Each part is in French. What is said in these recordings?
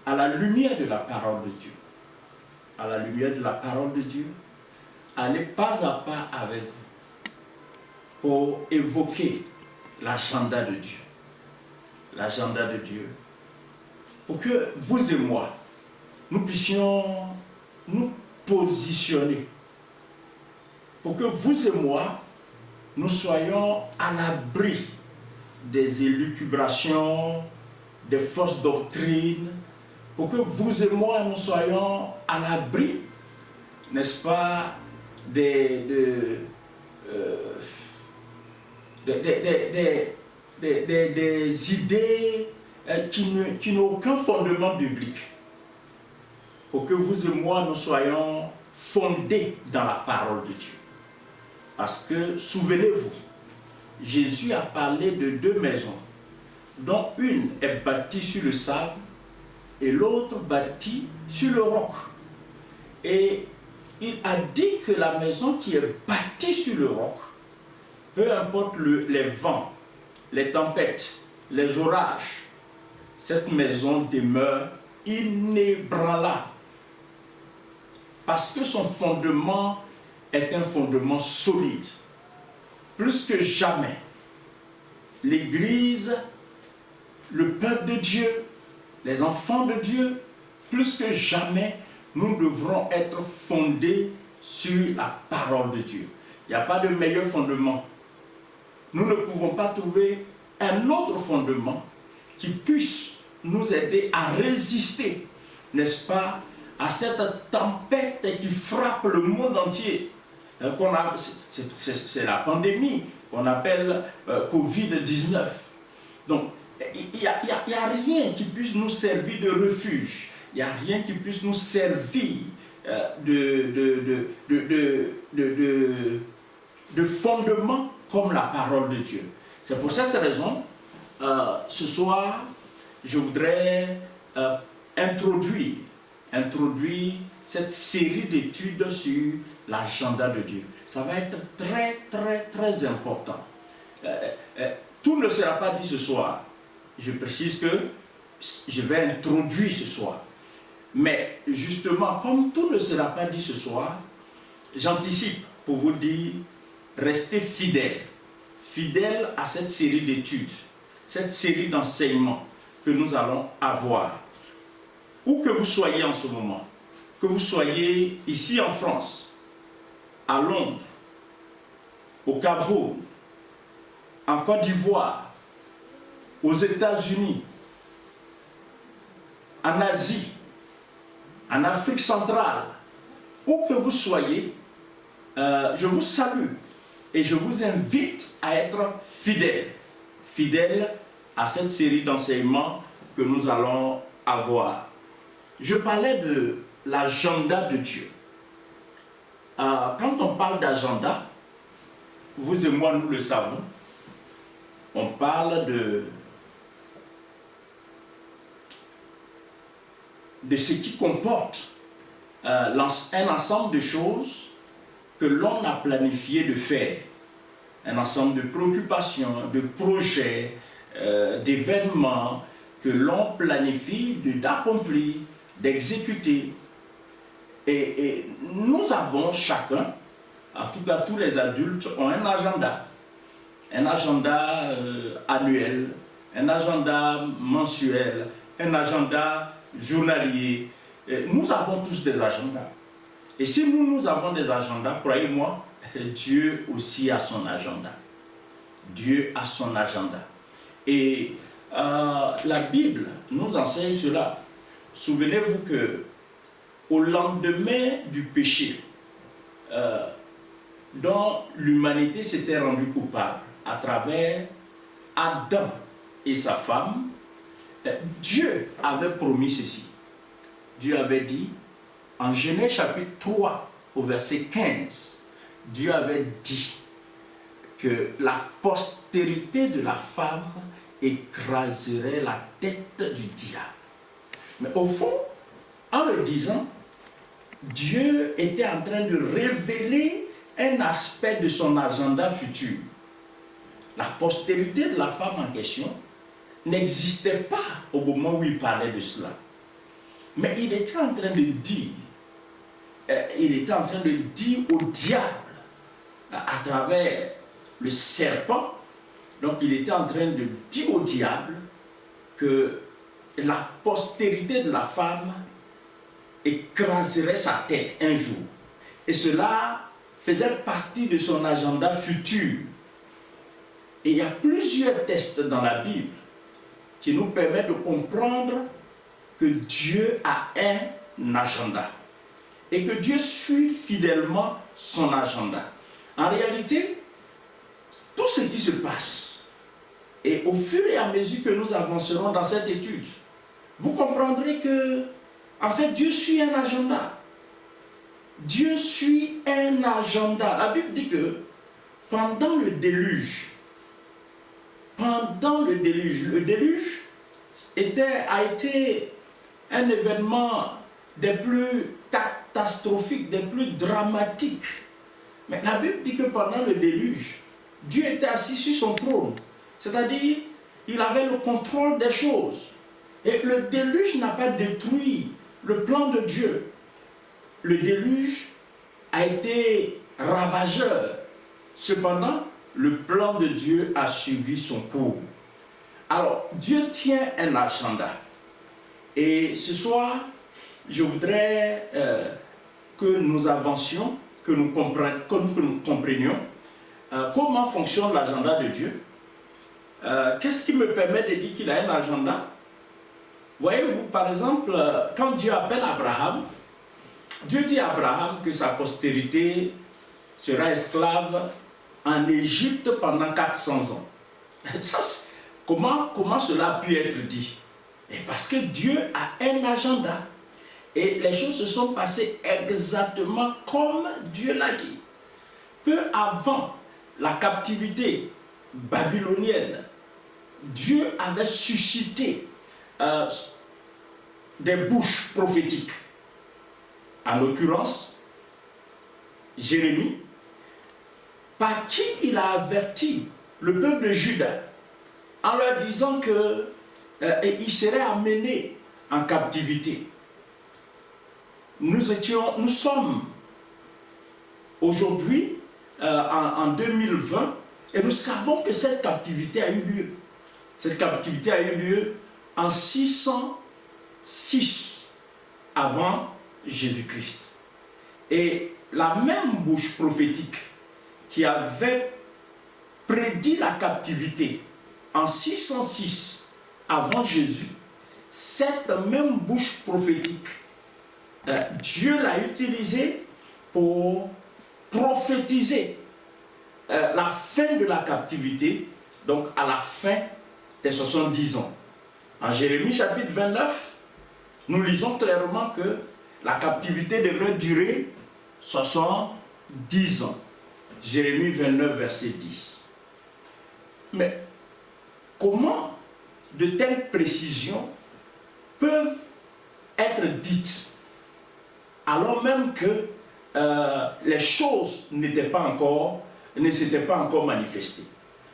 à la lumière de la parole de Dieu. À la lumière de la parole de Dieu, allez pas à pas avec vous pour évoquer l'agenda de Dieu. L'agenda de Dieu. Pour que vous et moi, nous puissions nous positionner. Pour que vous et moi, nous soyons à l'abri des élucubrations, des fausses doctrines, pour que vous et moi, nous soyons à l'abri, n'est-ce pas, des idées qui n'ont aucun fondement biblique. Pour que vous et moi, nous soyons fondés dans la parole de Dieu. Parce que, souvenez-vous, Jésus a parlé de deux maisons, dont une est bâtie sur le sable et l'autre bâtie sur le roc. Et il a dit que la maison qui est bâtie sur le roc, peu importe les vents, les tempêtes, les orages, cette maison demeure inébranlable. Parce que son fondement est un fondement solide. Plus que jamais, l'Église, le peuple de Dieu, les enfants de Dieu, plus que jamais, nous devrons être fondés sur la parole de Dieu. Il n'y a pas de meilleur fondement. Nous ne pouvons pas trouver un autre fondement qui puisse nous aider à résister, n'est-ce pas, à cette tempête qui frappe le monde entier. C'est la pandémie qu'on appelle Covid-19. Donc, il n'y a rien qui puisse nous servir de refuge. Il n'y a rien qui puisse nous servir de fondement comme la parole de Dieu. C'est pour cette raison, ce soir, je voudrais introduire cette série d'études sur l'agenda de Dieu. Ça va être très, très, très important. Tout ne sera pas dit ce soir. Je précise que je vais introduire ce soir. Mais justement, comme tout ne sera pas dit ce soir, j'anticipe pour vous dire, restez fidèles. Fidèles à cette série d'études, cette série d'enseignements que nous allons avoir. Où que vous soyez en ce moment, que vous soyez ici en France, à Londres, au Cameroun, en Côte d'Ivoire, aux États-Unis, en Asie, en Afrique centrale, où que vous soyez, je vous salue et je vous invite à être fidèles, fidèles à cette série d'enseignements que nous allons avoir. Je parlais de l'agenda de Dieu. Quand on parle d'agenda, vous et moi, nous le savons, on parle de ce qui comporte un ensemble de choses que l'on a planifié de faire, un ensemble de préoccupations, de projets, d'événements que l'on planifie d'accomplir, d'exécuter. Et nous avons chacun, en tout cas tous les adultes, ont un agenda annuel, un agenda mensuel, un agenda journalier. Nous avons tous des agendas. Et si nous avons des agendas, croyez-moi, Dieu aussi a son agenda. Dieu a son agenda. Et la Bible nous enseigne cela. Souvenez-vous que au lendemain du péché, dont l'humanité s'était rendue coupable à travers Adam et sa femme, Dieu avait promis ceci. Dieu avait dit, en Genèse chapitre 3, au verset 15, Dieu avait dit que la postérité de la femme écraserait la tête du diable. Mais au fond, en le disant, Dieu était en train de révéler un aspect de son agenda futur. La postérité de la femme en question n'existait pas au moment où il parlait de cela. Mais il était en train de dire, au diable, à travers le serpent, donc il était en train de dire au diable que la postérité de la femme écraserait sa tête un jour. Et cela faisait partie de son agenda futur. Et il y a plusieurs textes dans la Bible qui nous permettent de comprendre que Dieu a un agenda et que Dieu suit fidèlement son agenda. En réalité, tout ce qui se passe, et au fur et à mesure que nous avancerons dans cette étude, vous comprendrez que, en fait, Dieu suit un agenda. Dieu suit un agenda. La Bible dit que pendant le déluge, le déluge a été un événement des plus catastrophiques, des plus dramatiques. Mais la Bible dit que pendant le déluge, Dieu était assis sur son trône. C'est-à-dire, il avait le contrôle des choses. Et le déluge n'a pas détruit le plan de Dieu. Le déluge a été ravageur. Cependant, le plan de Dieu a suivi son cours. Alors, Dieu tient un agenda. Et ce soir, je voudrais que nous avancions, que nous comprenions comment fonctionne l'agenda de Dieu. Qu'est-ce qui me permet de dire qu'il a un agenda? Voyez-vous, par exemple, quand Dieu appelle Abraham, Dieu dit à Abraham que sa postérité sera esclave en Égypte pendant 400 ans. Ça, comment cela a pu être dit? Et parce que Dieu a un agenda. Et les choses se sont passées exactement comme Dieu l'a dit. Peu avant la captivité babylonienne, Dieu avait suscité des bouches prophétiques. En l'occurrence, Jérémie, par qui il a averti le peuple de Juda en leur disant qu'il serait amené en captivité. Nous sommes aujourd'hui en 2020 et nous savons que cette captivité a eu lieu. Cette captivité a eu lieu en 606 avant Jésus-Christ. Et la même bouche prophétique qui avait prédit la captivité en 606 avant Jésus, cette même bouche prophétique, Dieu l'a utilisée pour prophétiser la fin de la captivité, donc à la fin des 70 ans. En Jérémie chapitre 29, nous lisons clairement que la captivité devrait durer 70 ans. Jérémie 29, verset 10. Mais comment de telles précisions peuvent être dites alors même que les choses ne s'étaient pas encore manifestées,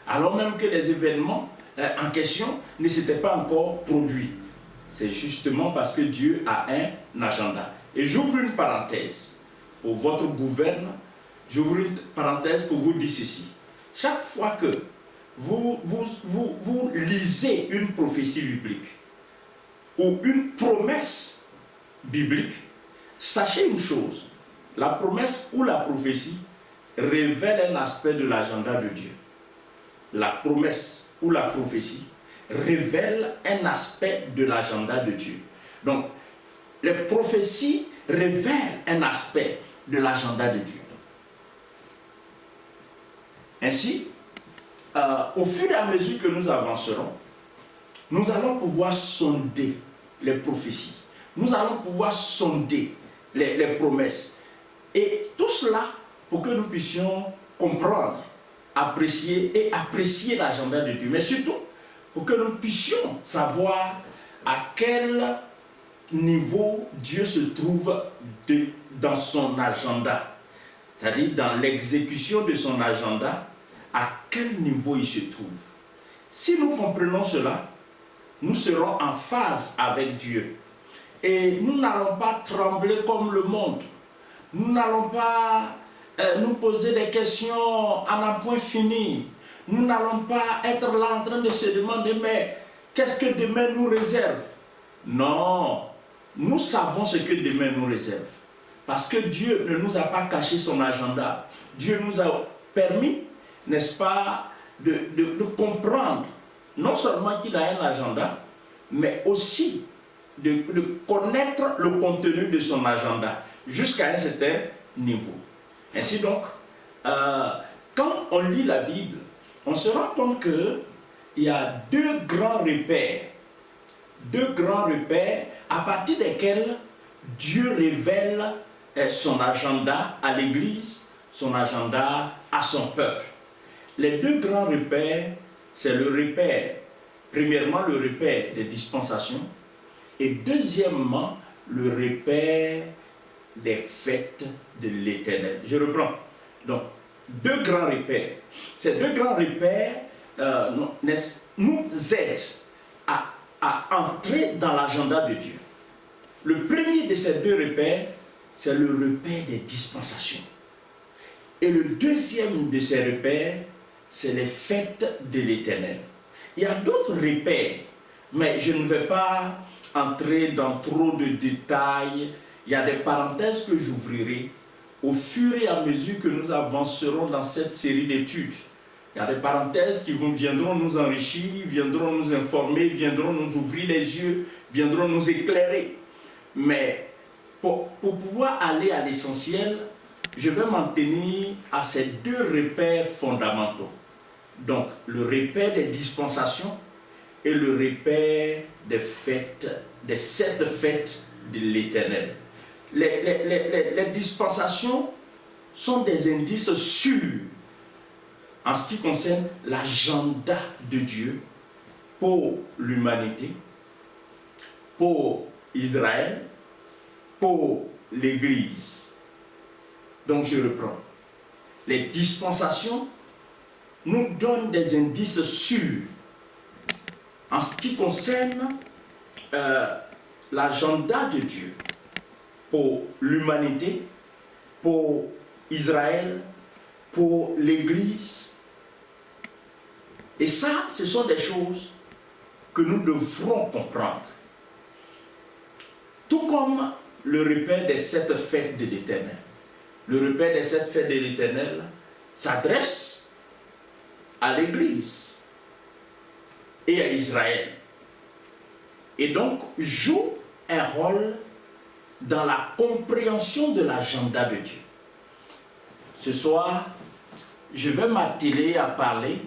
alors même que les événements en question ne s'étaient pas encore produits? C'est justement parce que Dieu a un agenda. Et j'ouvre une parenthèse pour votre gouverne, j'ouvre une parenthèse pour vous dire ceci. Chaque fois que vous lisez une prophétie biblique ou une promesse biblique, sachez une chose, la promesse ou la prophétie révèle un aspect de l'agenda de Dieu. La promesse ou la prophétie révèle un aspect de l'agenda de Dieu. Donc, les prophéties révèlent un aspect de l'agenda de Dieu. Ainsi, au fur et à mesure que nous avancerons, nous allons pouvoir sonder les prophéties. Nous allons pouvoir sonder les promesses. Et tout cela pour que nous puissions comprendre, apprécier l'agenda de Dieu. Mais surtout, pour que nous puissions savoir à quel niveau Dieu se trouve dans son agenda. C'est-à-dire dans l'exécution de son agenda, à quel niveau il se trouve. Si nous comprenons cela, nous serons en phase avec Dieu. Et nous n'allons pas trembler comme le monde. Nous n'allons pas nous poser des questions à n'en point fini. Nous n'allons pas être là en train de se demander, mais qu'est-ce que demain nous réserve? Non, nous savons ce que demain nous réserve. Parce que Dieu ne nous a pas caché son agenda. Dieu nous a permis, n'est-ce pas, de comprendre non seulement qu'il a un agenda, mais aussi de connaître le contenu de son agenda jusqu'à un certain niveau. Ainsi donc, quand on lit la Bible, on se rend compte qu'il y a deux grands repères à partir desquels Dieu révèle son agenda à l'Église, son agenda à son peuple. Les deux grands repères, c'est le repère, premièrement le repère des dispensations, et deuxièmement le repère des fêtes de l'Éternel. Je reprends. Donc, deux grands repères. Ces deux grands repères nous aident à entrer dans l'agenda de Dieu. Le premier de ces deux repères, c'est le repère des dispensations. Et le deuxième de ces repères, c'est les fêtes de l'Éternel. Il y a d'autres repères, mais je ne vais pas entrer dans trop de détails. Il y a des parenthèses que j'ouvrirai au fur et à mesure que nous avancerons dans cette série d'études. Il y a des parenthèses qui viendront nous enrichir, viendront nous informer, viendront nous ouvrir les yeux, viendront nous éclairer. Mais pour pouvoir aller à l'essentiel, je vais m'en tenir à ces deux repères fondamentaux. Donc, le repère des dispensations et le repère des fêtes, des 7 fêtes de l'Éternel. Les dispensations sont des indices sûrs en ce qui concerne l'agenda de Dieu pour l'humanité, pour Israël, pour l'Église. Donc je reprends. Les dispensations nous donnent des indices sûrs en ce qui concerne l'agenda de Dieu pour l'humanité, pour Israël, pour l'Église. Et ça, ce sont des choses que nous devrons comprendre. Tout comme le repère des 7 fêtes de l'Éternel. Le repère des 7 fêtes de l'Éternel s'adresse à l'Église et à Israël. Et donc joue un rôle dans la compréhension de l'agenda de Dieu. Ce soir, je vais m'atteler à parler,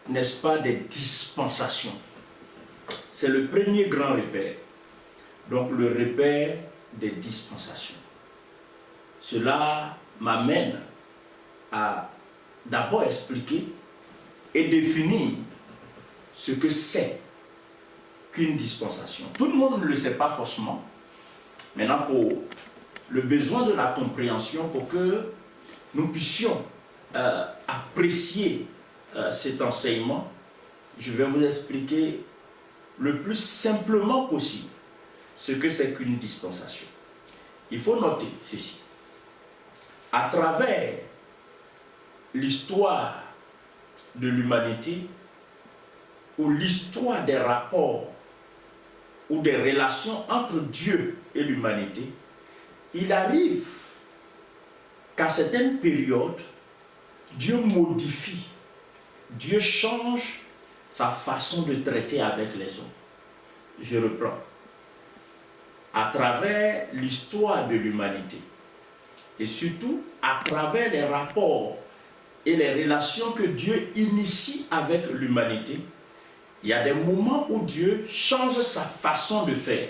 n'est-ce pas, des dispensations. C'est le premier grand repère. Donc le repère des dispensations. Cela m'amène à d'abord expliquer et définir ce que c'est qu'une dispensation. Tout le monde ne le sait pas forcément. Maintenant, pour le besoin de la compréhension, pour que nous puissions apprécier cet enseignement, je vais vous expliquer le plus simplement possible ce que c'est qu'une dispensation. Il faut noter ceci. À travers l'histoire de l'humanité, ou l'histoire des rapports ou des relations entre Dieu et l'humanité, il arrive qu'à certaines périodes, Dieu modifie, Dieu change sa façon de traiter avec les hommes. Je reprends. À travers l'histoire de l'humanité, et surtout à travers les rapports et les relations que Dieu initie avec l'humanité, il y a des moments où Dieu change sa façon de faire,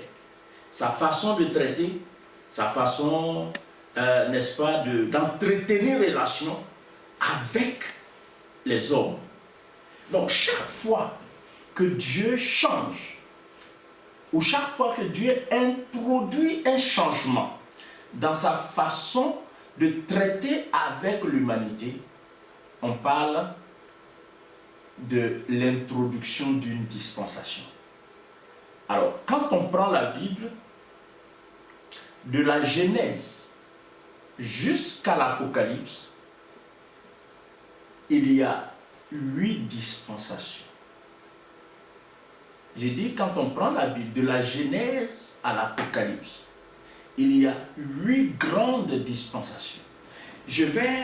sa façon de traiter, sa façon, n'est-ce pas, d'entretenir relations avec les hommes. Donc chaque fois que Dieu change, ou chaque fois que Dieu introduit un changement dans sa façon de traiter avec l'humanité, on parle de l'introduction d'une dispensation. Alors, quand on prend la Bible, de la Genèse jusqu'à l'Apocalypse, il y a 8 dispensations. J'ai dit, quand on prend la Bible, de la Genèse à l'Apocalypse, il y a 8 grandes dispensations. Je vais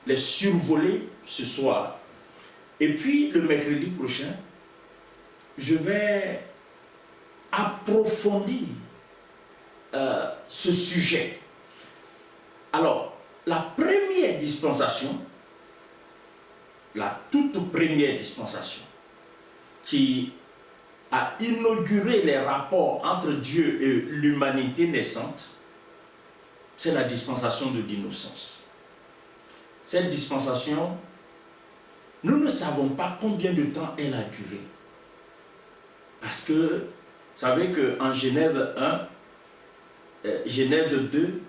les survoler ce soir. Et puis, le mercredi prochain, je vais approfondir ce sujet. Alors, la première dispensation, la toute première dispensation, qui a inauguré les rapports entre Dieu et l'humanité naissante, c'est la dispensation de l'innocence. Cette dispensation, nous ne savons pas combien de temps elle a duré. Parce que, vous savez qu'en Genèse 1, Genèse 2,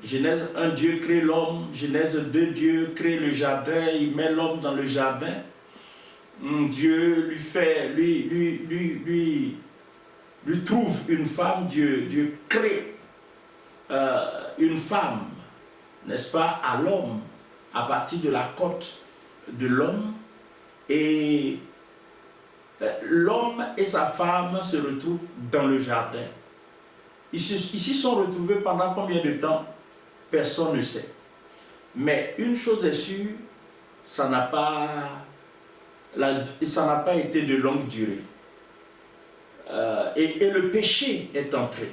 Genèse 1, Dieu crée l'homme. Genèse 2, Dieu crée le jardin, il met l'homme dans le jardin. Dieu lui trouve une femme, Dieu crée une femme, n'est-ce pas, à l'homme, à partir de la côte de l'homme. Et l'homme et sa femme se retrouvent dans le jardin. Ils s'y sont retrouvés pendant combien de temps? Personne ne sait. Mais une chose est sûre, ça n'a pas été de longue durée. Et le péché est entré.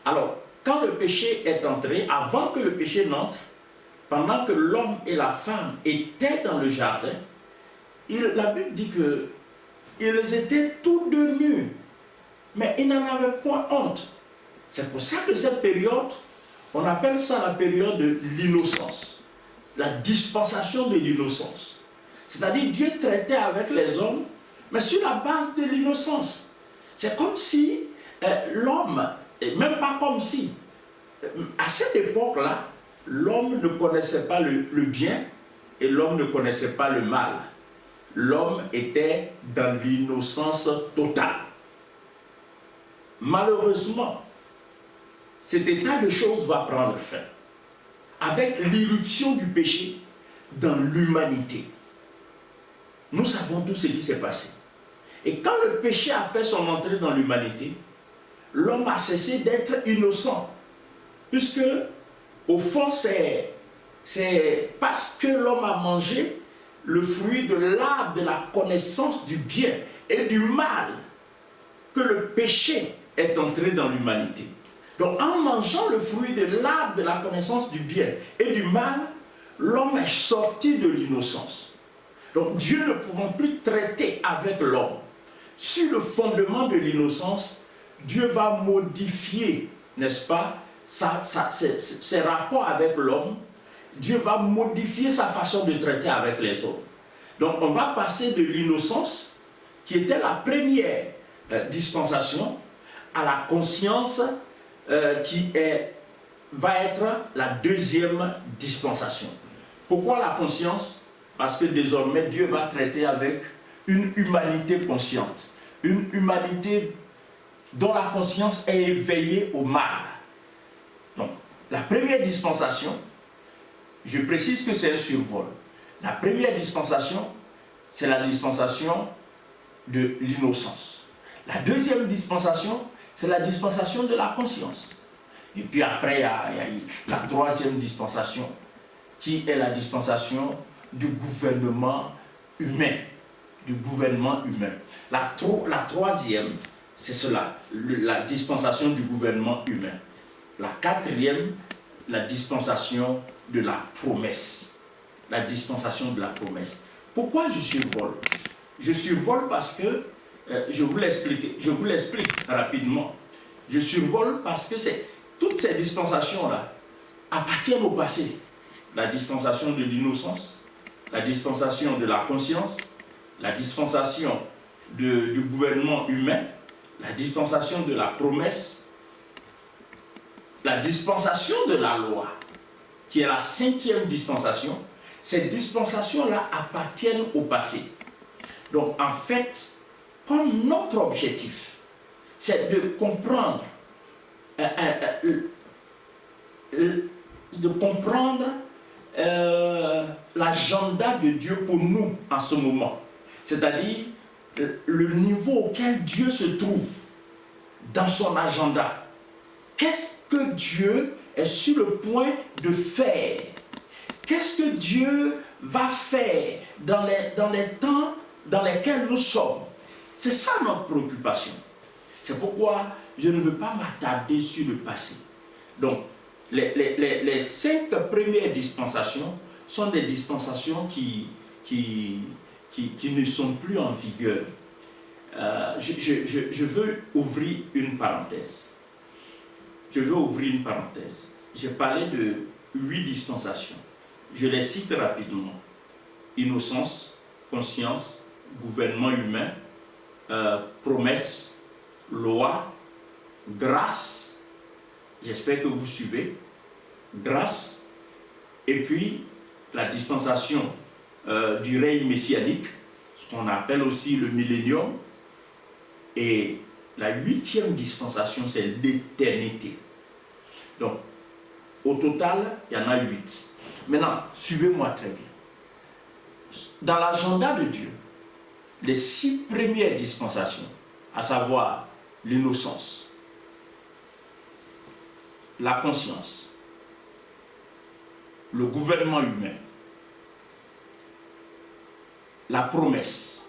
Alors, quand le péché est entré, avant que le péché n'entre, pendant que l'homme et la femme étaient dans le jardin, la Bible dit qu'ils étaient tous deux nus, mais ils n'en avaient point honte. C'est pour ça que cette période, on appelle ça la période de l'innocence, la dispensation de l'innocence. C'est-à-dire Dieu traitait avec les hommes, mais sur la base de l'innocence. C'est comme si l'homme, et même pas comme si, à cette époque-là, l'homme ne connaissait pas le bien et l'homme ne connaissait pas le mal. L'homme était dans l'innocence totale. Malheureusement, cet état de choses va prendre fin avec l'irruption du péché dans l'humanité. Nous savons tout ce qui s'est passé. Et quand le péché a fait son entrée dans l'humanité, l'homme a cessé d'être innocent. Puisque, au fond, c'est parce que l'homme a mangé le fruit de l'arbre de la connaissance du bien et du mal que le péché est entré dans l'humanité. Donc, en mangeant le fruit de l'arbre de la connaissance du bien et du mal, l'homme est sorti de l'innocence. Donc, Dieu ne pouvant plus traiter avec l'homme sur le fondement de l'innocence, Dieu va modifier, n'est-ce pas, ses rapports avec l'homme. Dieu va modifier sa façon de traiter avec les hommes. Donc, on va passer de l'innocence, qui était la première dispensation, à la conscience qui va être la deuxième dispensation. Pourquoi la conscience? Parce que désormais, Dieu va traiter avec une humanité consciente. Une humanité dont la conscience est éveillée au mal. Donc, la première dispensation, je précise que c'est un survol. La première dispensation, c'est la dispensation de l'innocence. La deuxième dispensation, c'est la dispensation de la conscience. Et puis après, il y a la troisième dispensation, qui est la dispensation du gouvernement humain. Du gouvernement humain. La troisième, c'est cela, la dispensation du gouvernement humain. La quatrième, la dispensation de la promesse. La dispensation de la promesse. Pourquoi je survole? Je survole parce que, je vous l'explique rapidement. Je survole parce que toutes ces dispensations-là appartiennent au passé. La dispensation de l'innocence, la dispensation de la conscience, la dispensation du gouvernement humain, la dispensation de la promesse, la dispensation de la loi, qui est la cinquième dispensation. Ces dispensations-là appartiennent au passé. Donc, en fait, comme notre objectif, c'est de comprendre, l'agenda de Dieu pour nous en ce moment. C'est-à-dire le niveau auquel Dieu se trouve dans son agenda. Qu'est-ce que Dieu est sur le point de faire? Qu'est-ce que Dieu va faire dans les temps dans lesquels nous sommes? C'est ça notre préoccupation. C'est pourquoi je ne veux pas m'attarder sur le passé. Donc, les 5 premières dispensations sont des dispensations qui ne sont plus en vigueur. Je veux ouvrir une parenthèse. J'ai parlé de 8 dispensations. Je les cite rapidement. Innocence, conscience, gouvernement humain, promesse, loi, grâce, j'espère que vous suivez, grâce, et puis la dispensation du règne messianique, ce qu'on appelle aussi le millénium, et la 8e dispensation, c'est l'éternité. Donc, au total, il y en a 8. Maintenant, suivez-moi très bien. Dans l'agenda de Dieu, les 6 premières dispensations, à savoir l'innocence, la conscience, le gouvernement humain, la promesse,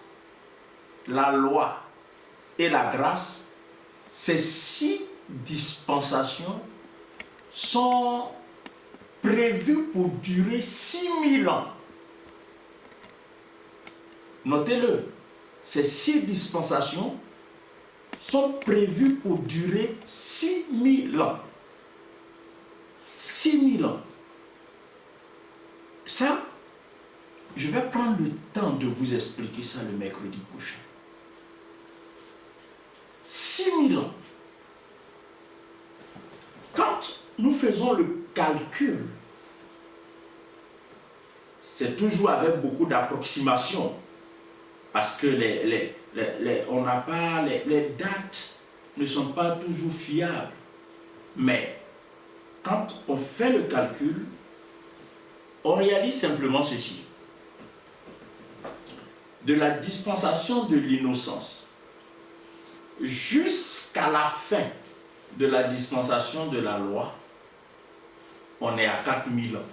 la loi et la grâce, ces 6 dispensations sont prévues pour durer 6000 ans. Notez-le, ces 6 dispensations sont prévues pour durer 6000 ans. 6000 ans. Ça, je vais prendre le temps de vous expliquer ça le mercredi prochain. 6000 ans. Quand nous faisons le calcul, c'est toujours avec beaucoup d'approximations, parce que les dates ne sont pas toujours fiables. Mais quand on fait le calcul, on réalise simplement ceci. De la dispensation de l'innocence jusqu'à la fin de la dispensation de la loi, on est à 4000 ans.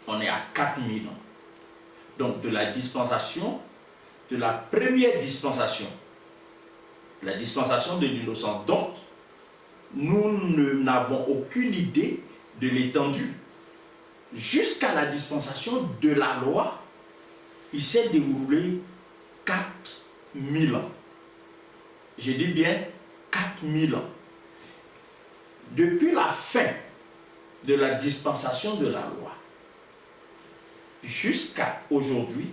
On est à 4000 ans. Donc de la dispensation, de la première dispensation, la dispensation de l'innocence. Donc, nous n'avons aucune idée de l'étendue. Jusqu'à la dispensation de la loi, il s'est déroulé 4000 ans. Je dis bien 4000 ans. Depuis la fin de la dispensation de la loi jusqu'à aujourd'hui,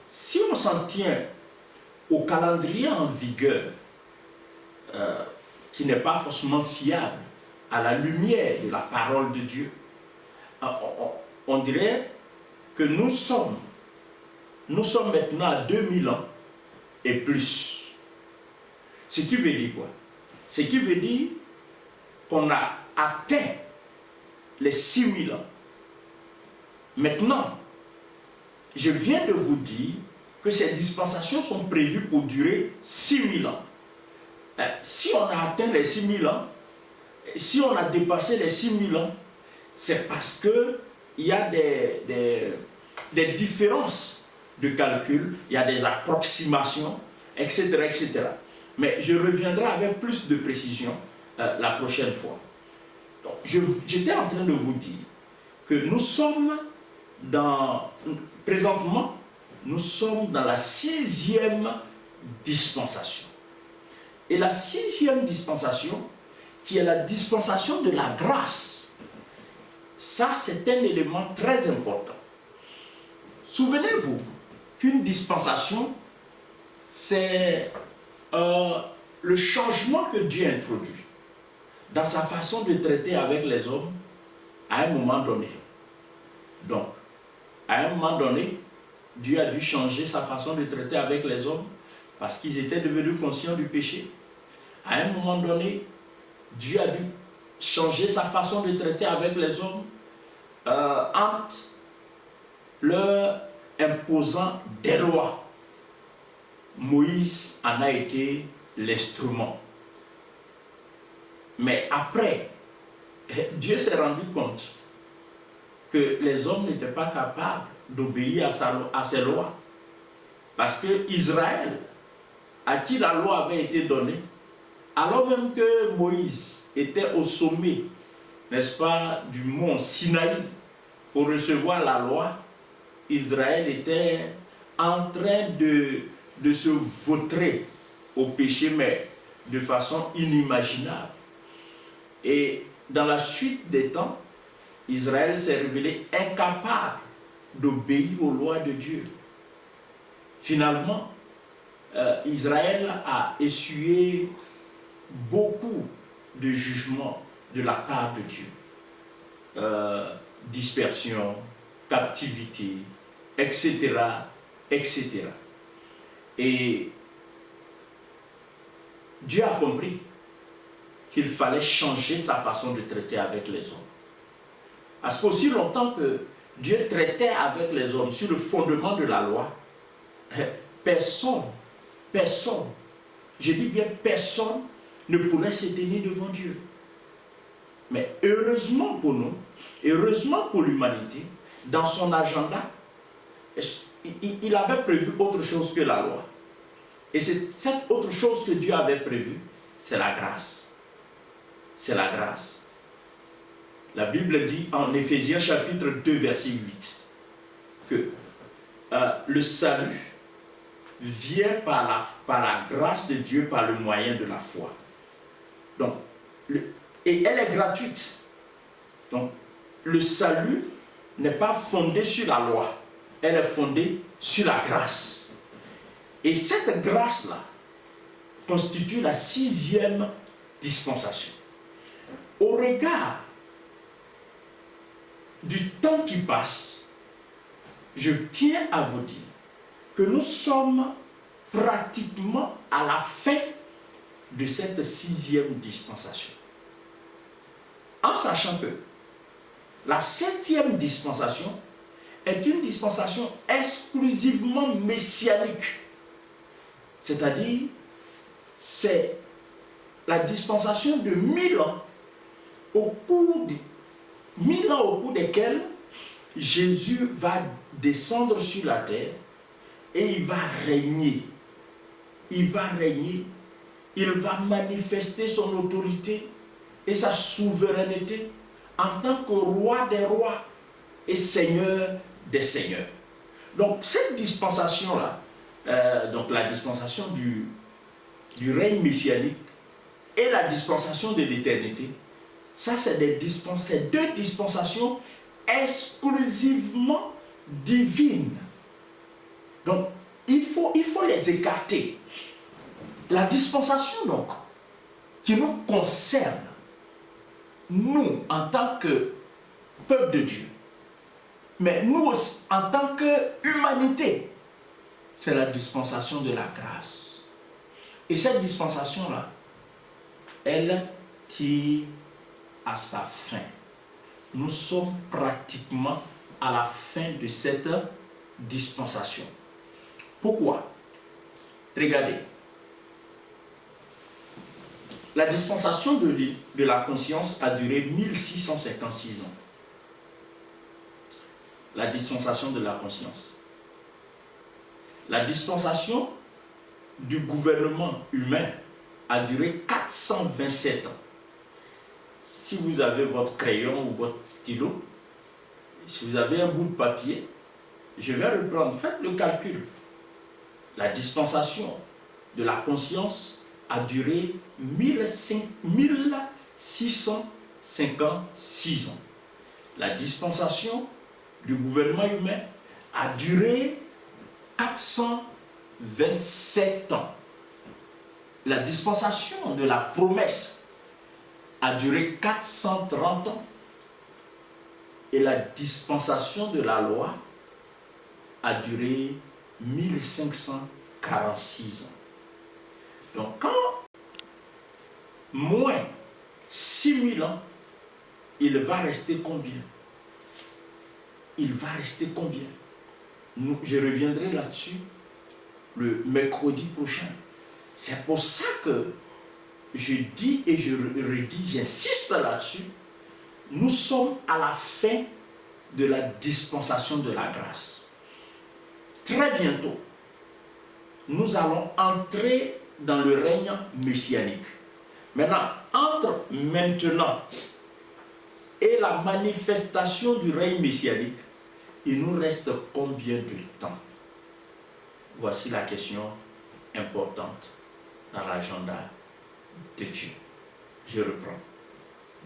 si on s'en tient au calendrier en vigueur, qui n'est pas forcément fiable à la lumière de la parole de Dieu, on dirait que nous sommes maintenant à 2000 ans et plus. Ce qui veut dire quoi? Ce qui veut dire qu'on a atteint les 6000 ans. Maintenant, je viens de vous dire que ces dispensations sont prévues pour durer 6000 ans. Si on a atteint les 6000 ans, si on a dépassé les 6000 ans, c'est parce qu'il y a des différences de calcul, il y a des approximations, etc., etc. Mais je reviendrai avec plus de précision la prochaine fois. J'étais en train de vous dire que présentement, nous sommes dans la 6e dispensation. Et la 6e dispensation, qui est la dispensation de la grâce, ça c'est un élément très important. Souvenez-vous qu'une dispensation, c'est le changement que Dieu introduit dans sa façon de traiter avec les hommes à un moment donné. Donc, à un moment donné, Dieu a dû changer sa façon de traiter avec les hommes parce qu'ils étaient devenus conscients du péché. À un moment donné, Dieu a dû changer sa façon de traiter avec les hommes en leur imposant des lois. Moïse en a été l'instrument. Mais après, Dieu s'est rendu compte que les hommes n'étaient pas capables d'obéir à ses lois. Parce que Israël, à qui la loi avait été donnée, alors même que Moïse était au sommet, n'est-ce pas, du mont Sinaï pour recevoir la loi, Israël était en train de se vautrer au péché, mais de façon inimaginable. Et dans la suite des temps, Israël s'est révélé incapable d'obéir aux lois de Dieu. Finalement, Israël a essuyé beaucoup de jugements de la part de Dieu. Dispersion, captivité, etc., etc. Et Dieu a compris qu'il fallait changer sa façon de traiter avec les hommes. Parce qu'aussi longtemps que Dieu traitait avec les hommes sur le fondement de la loi, personne, je dis bien personne, ne pourrait se tenir devant Dieu. Mais heureusement pour nous, heureusement pour l'humanité, dans son agenda, il avait prévu autre chose que la loi. Et c'est cette autre chose que Dieu avait prévue, c'est la grâce. C'est la grâce. La Bible dit en Éphésiens chapitre 2, verset 8, que le salut vient par la grâce de Dieu, par le moyen de la foi. Donc, et elle est gratuite. Donc, le salut n'est pas fondé sur la loi, elle est fondée sur la grâce. Et cette grâce-là constitue la 6e dispensation. Au regard du temps qui passe, je tiens à vous dire que nous sommes pratiquement à la fin de cette 6e dispensation. En sachant que la 7e dispensation est une dispensation exclusivement messianique. C'est-à-dire, c'est la dispensation de 1000 ans, au cours desquels Jésus va descendre sur la terre et il va régner. Il va régner, il va manifester son autorité et sa souveraineté en tant que roi des rois et seigneur des seigneurs. Donc cette dispensation-là, donc la dispensation du règne messianique et la dispensation de l'éternité, ça c'est deux dispensations exclusivement divines. Donc il faut les écarter. La dispensation donc qui nous concerne, nous en tant que peuple de Dieu, mais nous aussi en tant qu'humanité, c'est la dispensation de la grâce. Et cette dispensation-là, elle tire à sa fin. Nous sommes pratiquement à la fin de cette dispensation. Pourquoi? Regardez. La dispensation de la conscience a duré 1656 ans. La dispensation de la conscience. La dispensation du gouvernement humain a duré 427 ans. Si vous avez votre crayon ou votre stylo, si vous avez un bout de papier, je vais reprendre, faites le calcul. La dispensation de la conscience a duré 1656 ans. La dispensation du gouvernement humain a duré 427 ans. La dispensation de la promesse a duré 430 ans. Et la dispensation de la loi a duré 1546 ans. Donc quand moins 6000 ans, il va rester combien? Il va rester combien? Je reviendrai là-dessus le mercredi prochain. C'est pour ça que je dis et je redis, j'insiste là-dessus, nous sommes à la fin de la dispensation de la grâce. Très bientôt, nous allons entrer dans le règne messianique. Maintenant, entre maintenant et la manifestation du règne messianique, il nous reste combien de temps? Voici la question importante dans l'agenda de Dieu. Je reprends.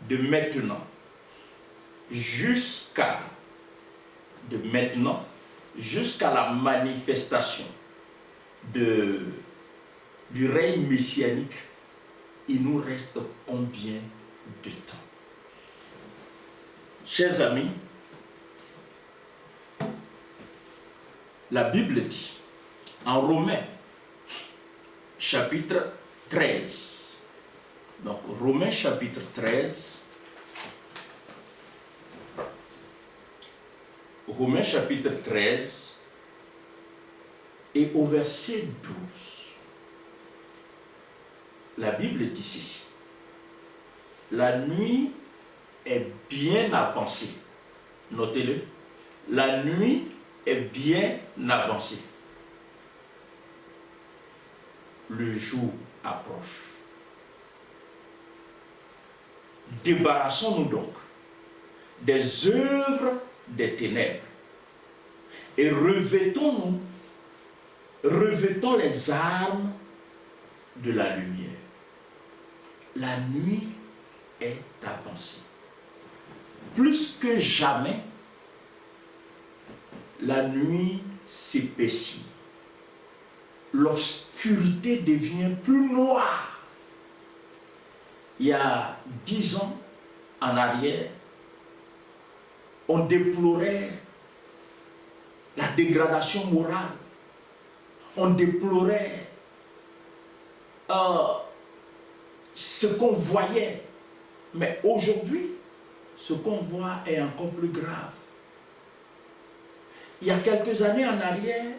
De maintenant jusqu'à la manifestation du règne messianique, il nous reste combien de temps? Chers amis, la Bible dit en Romains chapitre 13, donc Romains chapitre 13, Romains chapitre 13 et au verset 12, la Bible dit ceci: la nuit est bien avancée. Notez-le. La nuit est bien avancée. Le jour approche. Débarrassons-nous donc des œuvres des ténèbres et revêtons les armes de la lumière. La nuit est avancée. Plus que jamais, la nuit s'épaissit. L'obscurité devient plus noire. Il y a 10 ans en arrière, on déplorait la dégradation morale. On déplorait ce qu'on voyait. Mais aujourd'hui, ce qu'on voit est encore plus grave. Il y a quelques années en arrière,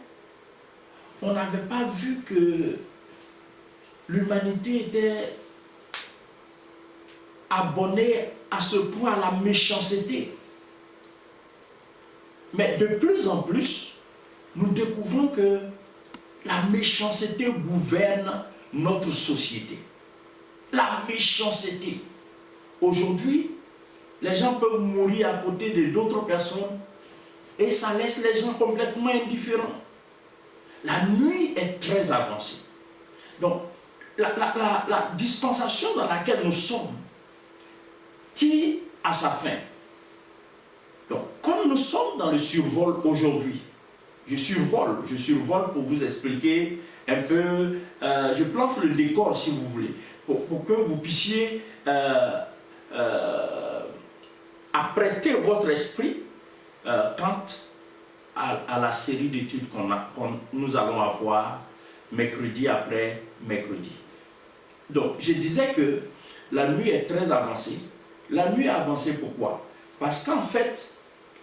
on n'avait pas vu que l'humanité était abonnée à ce point à la méchanceté. Mais de plus en plus, nous découvrons que la méchanceté gouverne notre société. La méchanceté. Aujourd'hui, les gens peuvent mourir à côté d'autres personnes et ça laisse les gens complètement indifférents. La nuit est très avancée. Donc, la dispensation dans laquelle nous sommes tire à sa fin. Donc, comme nous sommes dans le survol aujourd'hui, je survole pour vous expliquer un peu, je plante le décor si vous voulez, pour que vous puissiez apprêter votre esprit quant à la série d'études que nous allons avoir mercredi après mercredi. Donc, je disais que la nuit est très avancée. La nuit est avancée pourquoi? Parce qu'en fait,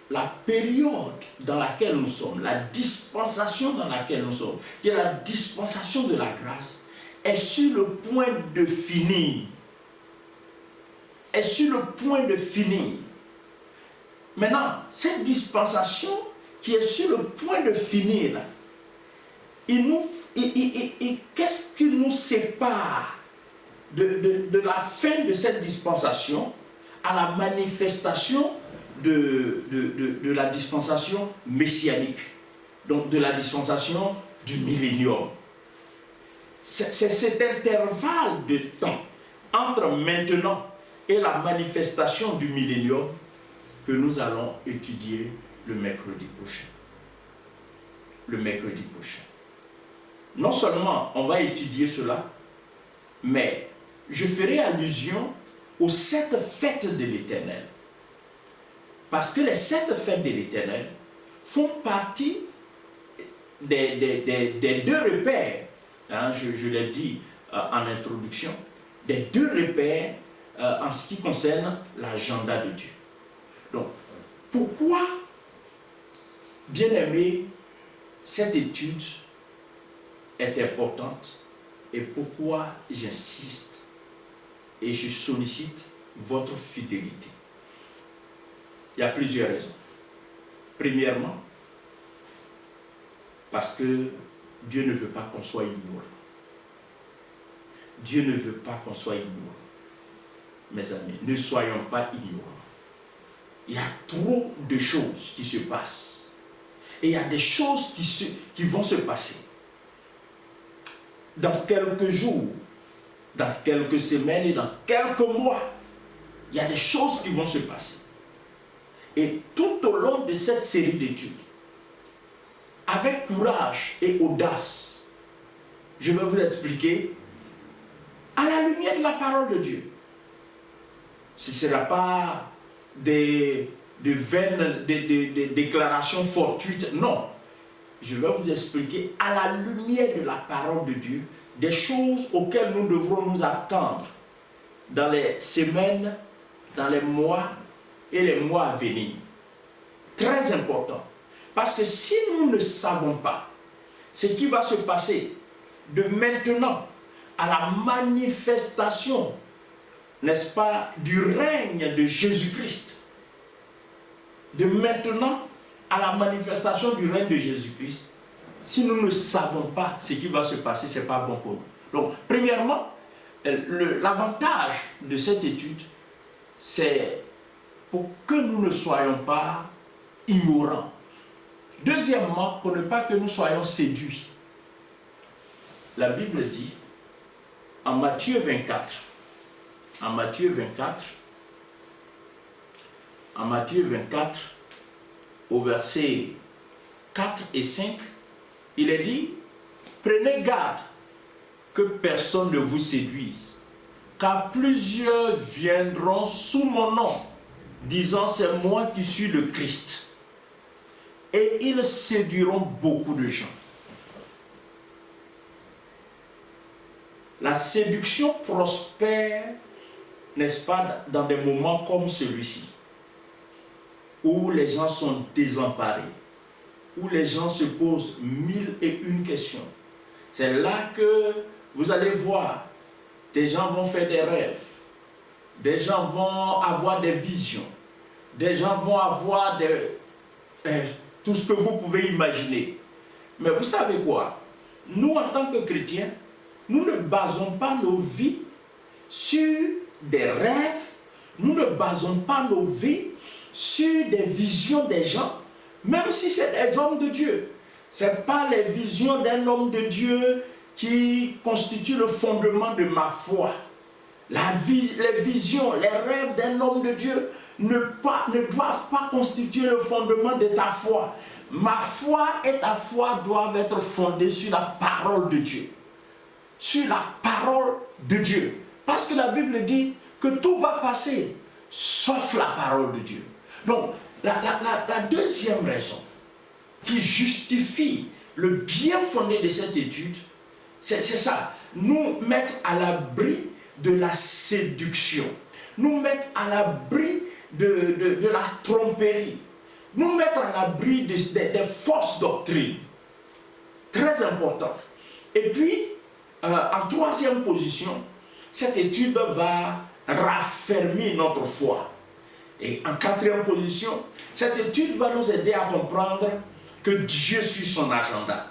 la période dans laquelle nous sommes, la dispensation dans laquelle nous sommes, qui est la dispensation de la grâce, est sur le point de finir. Est sur le point de finir. Maintenant, cette dispensation qui est sur le point de finir, qu'est-ce qui nous sépare de la fin de cette dispensation à la manifestation de la dispensation messianique, donc de la dispensation du millénium? C'est cet intervalle de temps entre maintenant et la manifestation du millénium que nous allons étudier le mercredi prochain. Le mercredi prochain. Non seulement on va étudier cela, mais je ferai allusion aux 7 fêtes de l'Éternel. Parce que les 7 fêtes de l'Éternel font partie des deux repères, hein, je l'ai dit en introduction, des deux repères en ce qui concerne l'agenda de Dieu. Donc, pourquoi, bien aimé, cette étude est importante et pourquoi j'insiste et je sollicite votre fidélité? Il y a plusieurs raisons. Premièrement, parce que Dieu ne veut pas qu'on soit ignorant. Dieu ne veut pas qu'on soit ignorant. Mes amis, ne soyons pas ignorants. Il y a trop de choses qui se passent. Et il y a des choses qui vont se passer. Dans quelques jours, dans quelques semaines et dans quelques mois, il y a des choses qui vont se passer. Et tout au long de cette série d'études, avec courage et audace, je vais vous expliquer à la lumière de la parole de Dieu. Ce ne sera pas des vaines des déclarations fortuites, non. Je vais vous expliquer à la lumière de la parole de Dieu des choses auxquelles nous devrons nous attendre dans les semaines, dans les mois et les mois à venir. Très important. Parce que si nous ne savons pas ce qui va se passer de maintenant à la manifestation, n'est-ce pas, du règne de Jésus-Christ, de maintenant à la manifestation du règne de Jésus-Christ, si nous ne savons pas ce qui va se passer, ce n'est pas bon pour nous. Donc, premièrement, l'avantage de cette étude, c'est pour que nous ne soyons pas ignorants. Deuxièmement, pour ne pas que nous soyons séduits. La Bible dit, en Matthieu 24, au verset 4 et 5, il est dit, prenez garde que personne ne vous séduise, car plusieurs viendront sous mon nom, disant c'est moi qui suis le Christ. Et ils séduiront beaucoup de gens. La séduction prospère, n'est-ce pas, dans des moments comme celui-ci, où les gens sont désemparés, où les gens se posent 1001 questions. C'est là que vous allez voir, des gens vont faire des rêves, des gens vont avoir des visions, des gens vont avoir tout ce que vous pouvez imaginer. Mais vous savez quoi? Nous, en tant que chrétiens, nous ne basons pas nos vies sur des rêves, nous ne basons pas nos vies sur des visions des gens, même si c'est des hommes de Dieu. Ce n'est pas les visions d'un homme de Dieu qui constituent le fondement de ma foi. Les visions, les rêves d'un homme de Dieu ne doivent pas constituer le fondement de ta foi. Ma foi et ta foi doivent être fondées sur la parole de Dieu. Sur la parole de Dieu. Parce que la Bible dit que tout va passer, sauf la parole de Dieu. Donc, la deuxième raison qui justifie le bien fondé de cette étude, c'est ça. Nous mettre à l'abri de la séduction. Nous mettre à l'abri de la tromperie. Nous mettre à l'abri des fausses doctrines. Très important. Et puis, en troisième position, cette étude va raffermir notre foi. Et en quatrième position, cette étude va nous aider à comprendre que Dieu suit son agenda.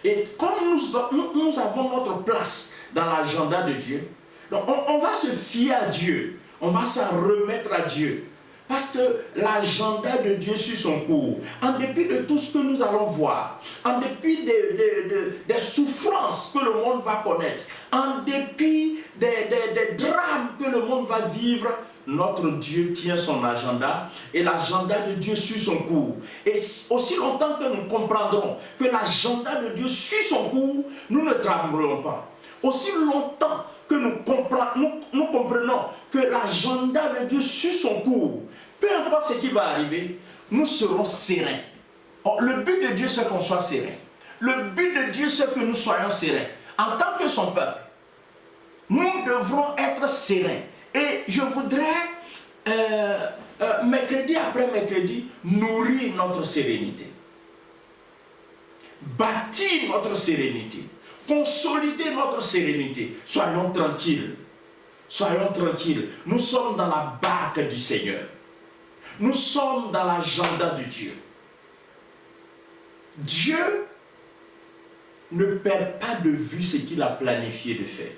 Et comme nous avons notre place dans l'agenda de Dieu, donc on va se fier à Dieu, on va s'en remettre à Dieu. Parce que l'agenda de Dieu suit son cours. En dépit de tout ce que nous allons voir, en dépit des souffrances que le monde va connaître, en dépit des drames que le monde va vivre, notre Dieu tient son agenda et l'agenda de Dieu suit son cours. Et aussi longtemps que nous comprendrons que l'agenda de Dieu suit son cours, nous ne tremblerons pas. Aussi longtemps que nous comprenons que l'agenda de Dieu suit son cours, peu importe ce qui va arriver, nous serons sereins. Le but de Dieu, c'est qu'on soit serein. le but de Dieu, c'est que nous soyons sereins. En tant que son peuple, nous devrons être sereins. Et je voudrais, mercredi après mercredi, nourrir notre sérénité. Bâtir notre sérénité. Consolider notre sérénité. Soyons tranquilles. Soyons tranquilles. Nous sommes dans la barque du Seigneur. Nous sommes dans l'agenda de Dieu. Dieu ne perd pas de vue ce qu'il a planifié de faire.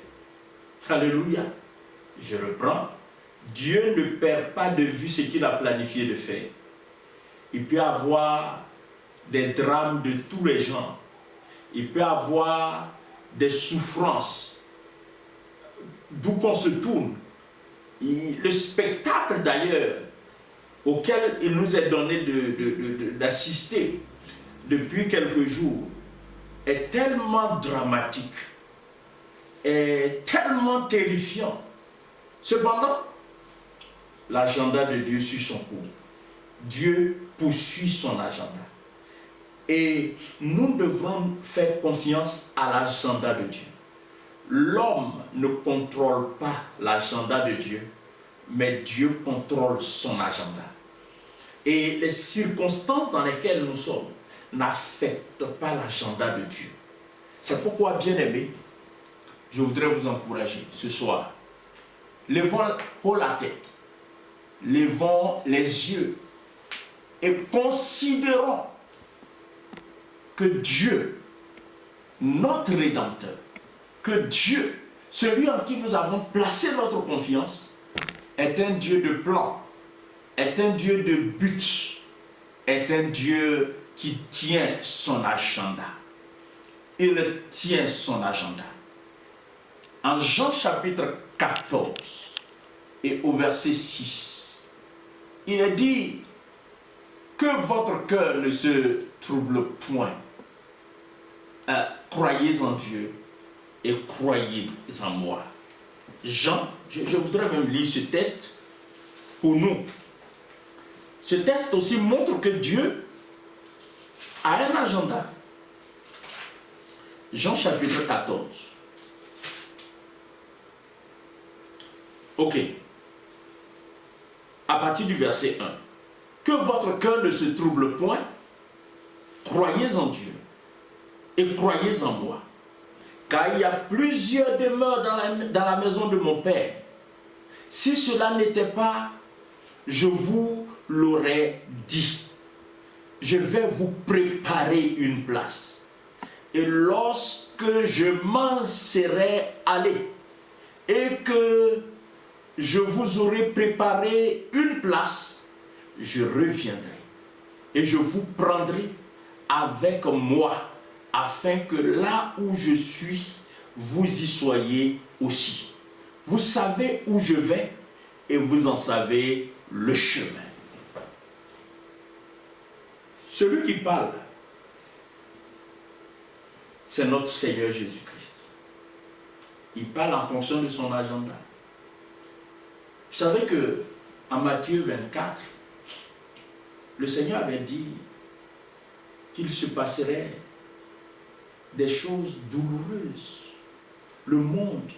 Alléluia. Je reprends. Dieu ne perd pas de vue ce qu'il a planifié de faire. Il peut y avoir des drames de tous les genres. Il peut y avoir des souffrances. D'où qu'on se tourne. Le spectacle d'ailleurs auquel il nous est donné d'assister depuis quelques jours est tellement dramatique, est tellement terrifiant. Cependant, l'agenda de Dieu suit son cours. Dieu poursuit son agenda. Et nous devrons faire confiance à l'agenda de Dieu. L'homme ne contrôle pas l'agenda de Dieu, mais Dieu contrôle son agenda. Et les circonstances dans lesquelles nous sommes n'affectent pas l'agenda de Dieu. C'est pourquoi, bien-aimés, je voudrais vous encourager ce soir. Levons haut la tête, levons les yeux et considérons que Dieu, notre Rédempteur, que Dieu, celui en qui nous avons placé notre confiance, est un Dieu de plan, est un Dieu de but, est un Dieu qui tient son agenda. Il tient son agenda. En Jean chapitre 14 et au verset 6, il est dit que votre cœur ne se trouble point. Croyez en Dieu et croyez en moi. Jean, je voudrais même lire ce texte pour nous. Ce texte aussi montre que Dieu a un agenda. Jean chapitre 14. Ok. À partir du verset 1. Que votre cœur ne se trouble point. Croyez en Dieu et croyez en moi. Car il y a plusieurs demeures dans la maison de mon Père. Si cela n'était pas, je vous l'aurais dit. Je vais vous préparer une place. Et lorsque je m'en serai allé et que je vous aurai préparé une place, je reviendrai et je vous prendrai avec moi, afin que là où je suis, vous y soyez aussi. Vous savez où je vais et vous en savez le chemin. Celui qui parle, c'est notre Seigneur Jésus-Christ. Il parle en fonction de son agenda. Vous savez que en Matthieu 24, le Seigneur avait dit qu'il se passerait des choses douloureuses. Le monde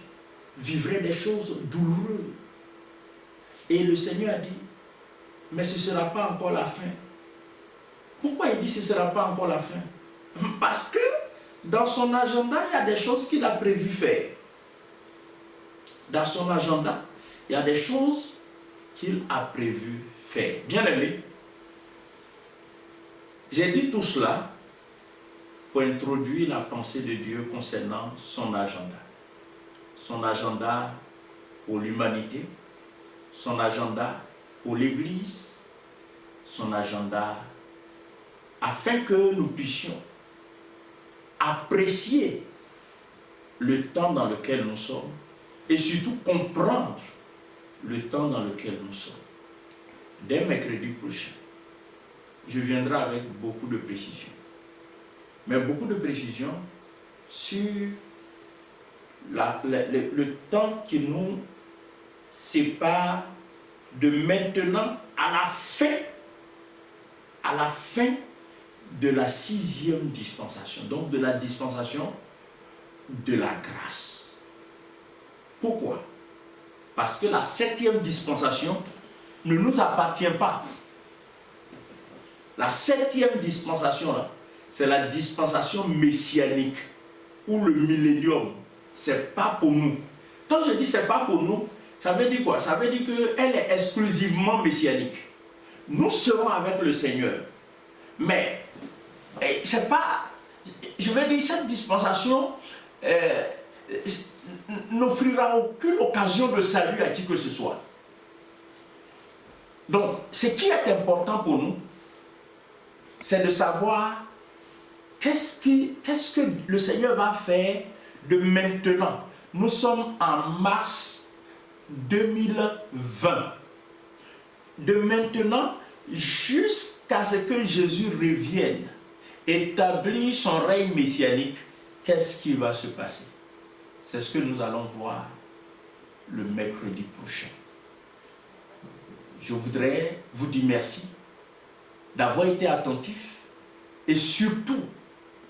vivrait des choses douloureuses. Et le Seigneur a dit, mais ce ne sera pas encore la fin. Pourquoi il dit ce ne sera pas encore la fin? Parce que dans son agenda, il y a des choses qu'il a prévu faire. Dans son agenda, il y a des choses qu'il a prévu faire. Bien aimé, j'ai dit tout cela pour introduire la pensée de Dieu concernant son agenda. Son agenda pour l'humanité, son agenda pour l'Église, son agenda afin que nous puissions apprécier le temps dans lequel nous sommes et surtout comprendre le temps dans lequel nous sommes. Dès mercredi prochain, je viendrai avec beaucoup de précision. Mais beaucoup de précision sur le temps qui nous sépare de maintenant à la fin de la 6e dispensation, donc de la dispensation de la grâce. Pourquoi? Parce que la 7e dispensation ne nous appartient pas. La 7e dispensation, là, c'est la dispensation messianique ou le millénium. C'est pas pour nous. Quand je dis c'est pas pour nous, ça veut dire quoi? Ça veut dire qu'elle est exclusivement messianique. Nous serons avec le Seigneur. Mais c'est pas, je veux dire, cette dispensation n'offrira aucune occasion de salut à qui que ce soit. Donc, ce qui est important pour nous, c'est de savoir qu'est-ce que le Seigneur va faire de maintenant. Nous sommes en mars 2020. De maintenant jusqu'à ce que Jésus revienne, établir son règne messianique, qu'est-ce qui va se passer? C'est ce que nous allons voir le mercredi prochain. Je voudrais vous dire merci d'avoir été attentif et surtout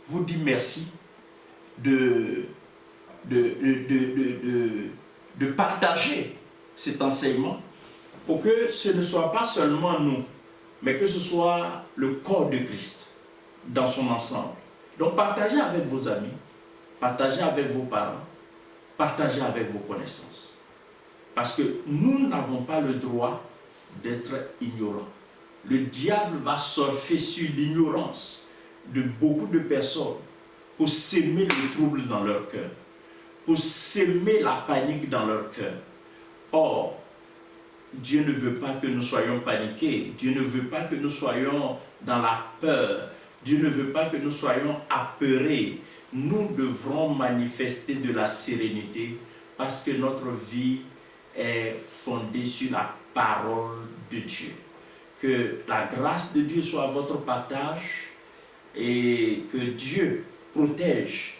vous dire merci de partager cet enseignement pour que ce ne soit pas seulement nous, mais que ce soit le corps de Christ dans son ensemble. Donc partagez avec vos amis, partagez avec vos parents, partagez avec vos connaissances. Parce que nous n'avons pas le droit d'être ignorants. Le diable va surfer sur l'ignorance de beaucoup de personnes pour s'aimer le trouble dans leur cœur, pour s'aimer la panique dans leur cœur. Or, Dieu ne veut pas que nous soyons paniqués. Dieu ne veut pas que nous soyons dans la peur. Dieu ne veut pas que nous soyons apeurés. Nous devrons manifester de la sérénité parce que notre vie est fondée sur la parole de Dieu. Que la grâce de Dieu soit votre partage et que Dieu protège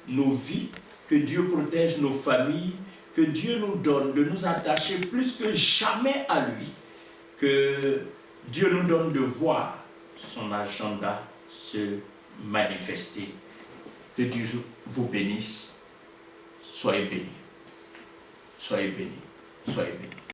nos vies, que Dieu protège nos familles, que Dieu nous donne de nous attacher plus que jamais à lui, que Dieu nous donne de voir son agenda se manifester. Que Dieu vous bénisse. Soyez bénis. Soyez bénis. Soyez bénis.